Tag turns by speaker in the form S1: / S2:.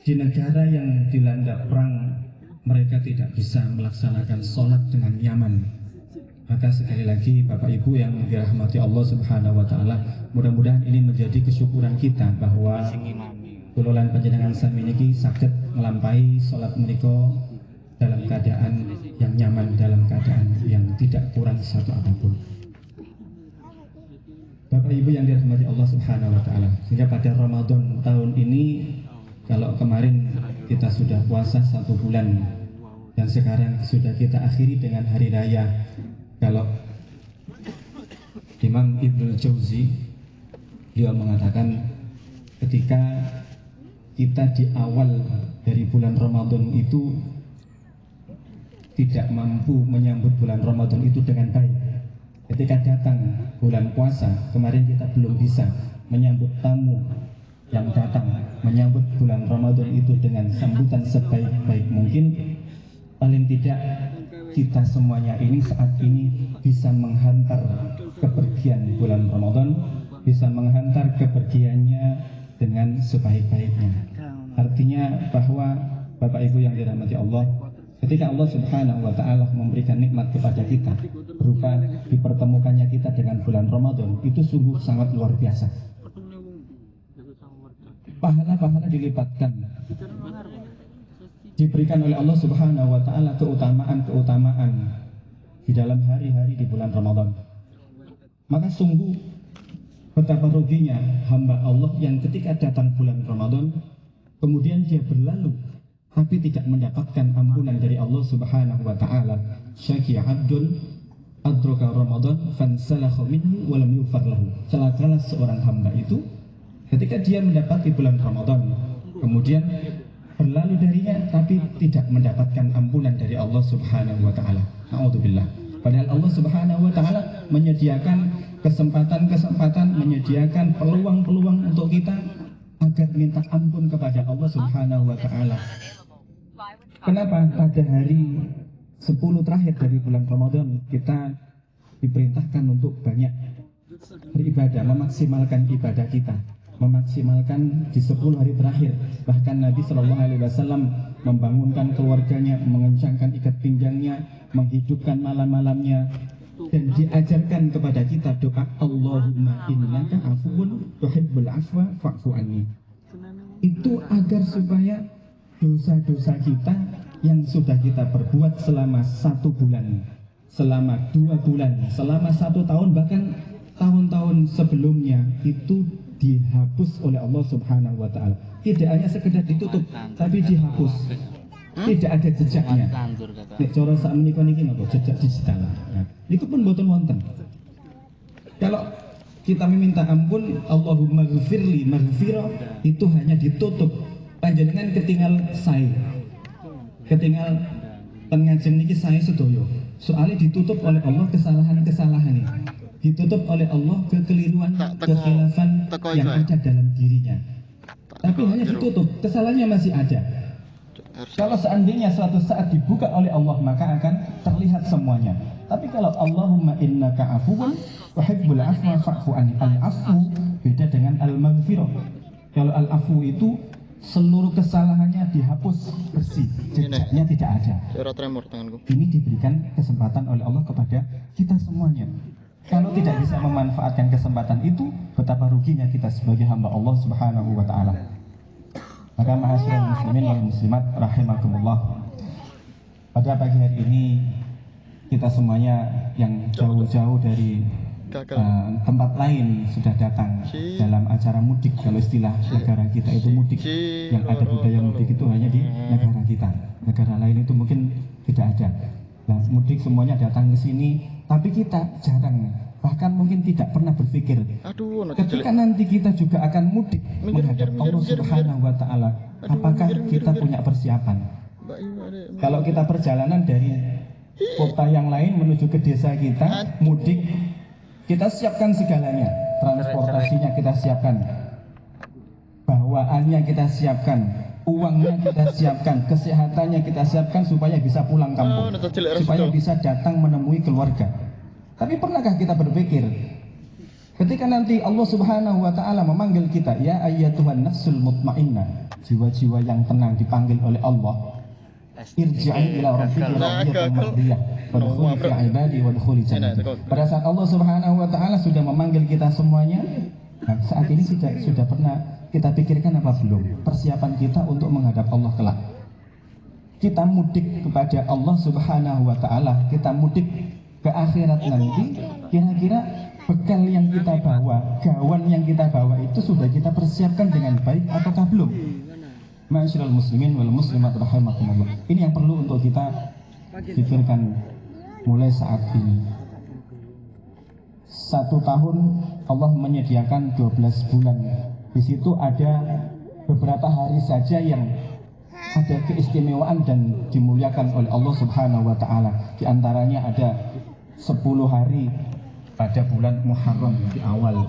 S1: di negara yang dilanda perang mereka tidak bisa melaksanakan sholat dengan nyaman. Maka sekali lagi Bapak Ibu yang dirahmati Allah Subhanahu wa Ta'ala, mudah-mudahan ini menjadi kesyukuran kita bahwa kulolan panjenengan sami niki saged nglampahi sholat menika dalam keadaan yang nyaman, dalam keadaan yang tidak kurang satu apapun. Bapak Ibu yang dirahmati Allah Subhanahu wa Ta'ala, sehingga pada Ramadan tahun ini, kalau kemarin kita sudah puasa 1 bulan dan sekarang sudah kita akhiri dengan hari raya. Kalau Imam Ibnul Jauzi dia mengatakan ketika kita di awal dari bulan Ramadan itu tidak mampu menyambut bulan Ramadan itu dengan baik. Ketika datang bulan puasa, kemarin kita belum bisa menyambut tamu yang datang, menyambut bulan Ramadan itu dengan sambutan sebaik-baik mungkin. Paling tidak kita semuanya ini saat ini bisa menghantar kepergian bulan Ramadan, bisa menghantar kepergiannya dengan sebaik-baiknya. Artinya bahwa Bapak Ibu yang dirahmati Allah, ketika Allah Subhanahu wa Ta'ala memberikan nikmat kepada kita berupa dipertemukannya kita dengan bulan Ramadan, itu sungguh sangat luar biasa. Pahala-pahala dilipatkan, diberikan oleh Allah Subhanahu wa Ta'ala keutamaan-keutamaan di dalam hari-hari di bulan Ramadan. Maka sungguh betapa ruginya hamba Allah yang ketika datang bulan Ramadan kemudian dia berlalu tapi tidak mendapatkan ampunan dari Allah Subhanahu wa Ta'ala. Syaqi 'abdun adraka Ramadan fansalakha minhu wa lam yughfar lahu. Celakalah seorang hamba itu ketika dia mendapati bulan Ramadan kemudian berlalu darinya tapi tidak mendapatkan ampunan dari Allah Subhanahu wa Ta'ala. Na'udzubillah. Padahal Allah Subhanahu wa Ta'ala menyediakan kesempatan-kesempatan, menyediakan peluang-peluang untuk kita agar minta ampun kepada Allah Subhanahu wa Ta'ala. Kenapa pada hari 10 terakhir dari bulan Ramadan kita diperintahkan untuk banyak beribadah, memaksimalkan ibadah kita, memaksimalkan di 10 hari terakhir. Bahkan Nabi Shallallahu Alaihi Wasallam membangunkan keluarganya, mengencangkan ikat pinggangnya, menghidupkan malam-malamnya, dan diajarkan kepada kita doa Allahumma innaka afuwun tuhibbul afwa fa'fu anni. Itu agar supaya dosa-dosa kita yang sudah kita perbuat selama 1 bulan, selama 2 bulan, selama 1 tahun, bahkan tahun-tahun sebelumnya itu dihapus oleh Allah Subhanahu wa Ta'ala. Tidak hanya sekedar ditutup, tapi dihapus. Tidak ada jejaknya. Nek cara sak menika niki napa jejak digital. Nah, itu pun boten wonten. Kalau kita meminta ampun, Allahumma ghfirli maghfirah, itu hanya ditutup. Panjenengan ketinggal sae. Ketinggal ten ngajeng niki sae sedaya. Soalnya ditutup oleh Allah kesalahan-kesalahan ini. Ditutup oleh Allah kekeliruan, kekhilafan yang ada dalam dirinya. Tapi hanya ditutup, kesalahannya masih ada. Kalau seandainya suatu saat dibuka oleh Allah, maka akan terlihat semuanya. Tapi kalau Allahumma innaka afuwun tuhibbul afwa fa'fu anni, al-afu beda dengan al-maghfirah. Kalau al-afu itu seluruh kesalahannya dihapus bersih, jejaknya tidak ada. Ini diberikan kesempatan oleh Allah kepada kita semuanya. Kalau tidak bisa memanfaatkan kesempatan itu, betapa ruginya kita sebagai hamba Allah Subhanahu wa Ta'ala. Maka ma'asyiral muslimin wal muslimat rahimakumullah, pada pagi hari ini kita semuanya yang jauh-jauh dari tempat lain sudah datang dalam acara mudik. Kalau istilah negara kita itu mudik, yang ada budaya mudik itu hanya di negara kita. Negara lain itu mungkin tidak ada. Nah, mudik semuanya datang ke sini, tapi kita jarang, bahkan mungkin tidak pernah berpikir ketika nanti kita juga akan mudik menghadap Allah Subhanahu wa Ta'ala, apakah kita punya persiapan? Kalau kita perjalanan dari kota yang lain menuju ke desa kita, mudik, kita siapkan segalanya, transportasinya kita siapkan, bawaannya kita siapkan, uangnya kita siapkan, kesehatannya kita siapkan supaya bisa pulang kampung, supaya bisa datang menemui keluarga. Tapi pernahkah kita berpikir ketika nanti Allah Subhanahu wa Ta'ala memanggil kita, ya ayyatuhan nafsul mutmainnah, jiwa-jiwa yang tenang dipanggil oleh Allah, irji'i ila rabbiki radiyatan mardiyah wadkhuli fi ibadi wadkhuli jannati. Pada saat Allah Subhanahu wa taala sudah memanggil kita semuanya, nah, saat ini sudah pernah kita pikirkan apa belum persiapan kita untuk menghadap Allah kelak? Kita mudik kepada Allah Subhanahu wa taala, kita mudik ke akhirat nanti, kira-kira bekal yang kita bawa, gawan yang kita bawa itu sudah kita persiapkan dengan baik ataukah belum? Ma'asyiral muslimin wal muslimat rahimakumullah. Ini yang perlu untuk kita pikirkan mulai saat ini. 1 tahun Allah menyediakan 12 bulan. Di situ ada beberapa hari saja yang ada keistimewaan dan dimuliakan oleh Allah Subhanahu wa taala. Di antaranya ada 10 hari pada bulan Muharram di awal